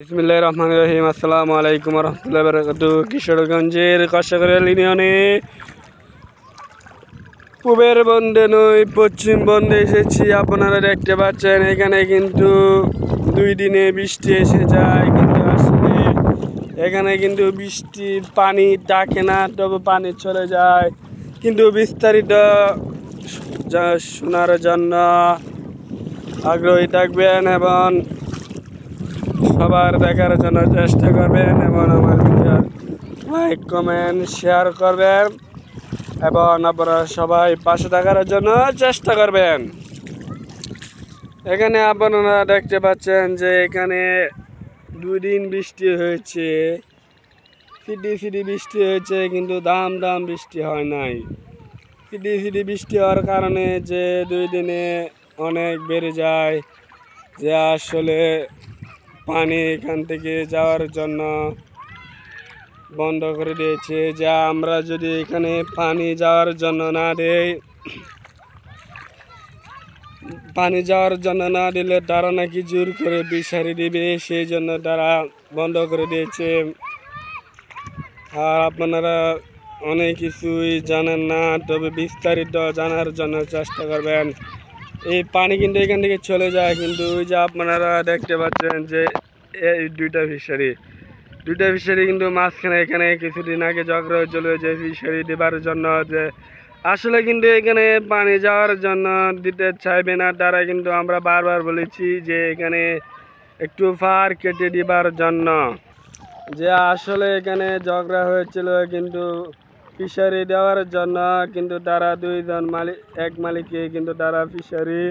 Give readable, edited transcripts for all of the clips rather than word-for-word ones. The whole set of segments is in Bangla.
বিসমিল্লাহির রহমানির রহিম। আসসালামু আলাইকুম ওয়া রাহমাতুল্লাহি ওয়া বারাকাতুহু। কিশোরগঞ্জের কষাকরা ইউনিয়নে পূবের বন্দে নই পশ্চিম বন্দে এসেছি। আপনারা দেখতে পাচ্ছেন এখানে কিন্তু 2 দিনে বৃষ্টি এসে যায়, কিন্তু আসলে এখানে কিন্তু বৃষ্টির পানি থাকে না, তবে পানি চলে যায়। কিন্তু বিস্তারিত শোনার জন্য আগ্রহী থাকবেন এবং সবার দেখার জন্য চেষ্টা করবেন এবং আমার ভিডিওর লাইক কমেন্ট শেয়ার করবেন এবং আপনারা সবাই পাশে থাকার জন্য চেষ্টা করবেন। এখানে আপনারা দেখতে পাচ্ছেন যে এখানে 2 দিন বৃষ্টি হয়েছে, ফিটি বৃষ্টি হয়েছে, কিন্তু দাম বৃষ্টি হয় নাই। ফিটি বৃষ্টি হওয়ার কারণে যে 2 দিনে অনেক বেড়ে যায়, যে আসলে পানি এখান থেকে যাওয়ার জন্য বন্ধ করে দিয়েছে। যা আমরা যদি এখানে পানি যাওয়ার জন্য না দেই, পানি যাওয়ার জন্য না দিলে তারা নাকি জোর করে ফিশারি দিবে, সেই জন্য তারা বন্ধ করে দিয়েছে। আর আপনারা অনেক কিছুই জানেন না, তবে বিস্তারিত জানার জন্য চেষ্টা করবেন। এই পানি কিন্তু এখান থেকে চলে যায়, কিন্তু ওই যে আপনারা দেখতে পাচ্ছেন যে এই দুইটা ফিশারি কিন্তু মাঝখানে এখানে কিছুদিন আগে ঝগড়া হয়েছিল যে ফিশারি দেবার জন্য, যে আসলে কিন্তু এখানে পানি যাওয়ার জন্য দিতে চাইবে না তারা। কিন্তু আমরা বারবার বলেছি যে এখানে একটু পার কেটে দিবার জন্য, যে আসলে এখানে ঝগড়া হয়েছিল কিন্তু ফিশারি দেওয়ার জন্য। কিন্তু তারা 2 জন এক মালিককে কিন্তু তারা ফিশারি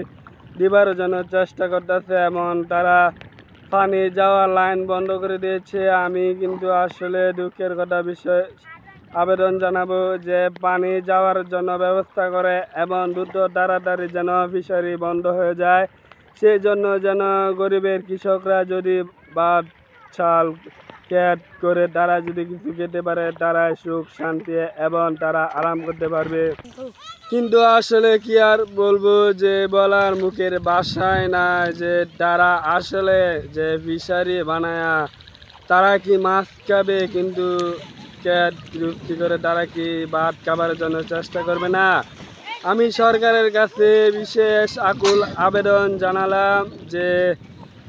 দিবার জন্য চেষ্টা করতেছে এবং তারা পানি যাওয়ার লাইন বন্ধ করে দিয়েছে। আমি কিন্তু আসলে দুঃখের বিষয় আবেদন জানাবো যে পানি যাওয়ার জন্য ব্যবস্থা করে এবং দ্রুত তাড়াতাড়ি যেন ফিশারি বন্ধ হয়ে যায়। সেই জন্য যেন গরিবের কৃষকরা যদি বা চাল ক্ষেত করে তারা যদি কিছু খেতে পারে, তারা সুখ শান্তি এবং তারা আরাম করতে পারবে। কিন্তু আসলে কি আর বলবো, যে বলার মুখের ভাষায় না, যে তারা আসলে যে ফিশারি বানায়া তারা কি মাছ খাবে, কিন্তু ক্ষেত বিক্রি করে তারা কি ভাত খাবার জন্য চেষ্টা করবে না? আমি সরকারের কাছে বিশেষ আকুল আবেদন জানালাম যে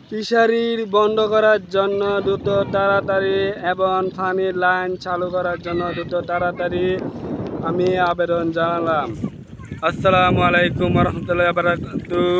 ফিশারি বন্ধ করার জন্য দ্রুত তাড়াতাড়ি এবং পানির লাইন চালু করার জন্য দ্রুত তাড়াতাড়ি আমি আবেদন জানালাম। আসসালামু আলাইকুম ওয়া রাহমাতুল্লাহি ওয়া বারাকাতুহু।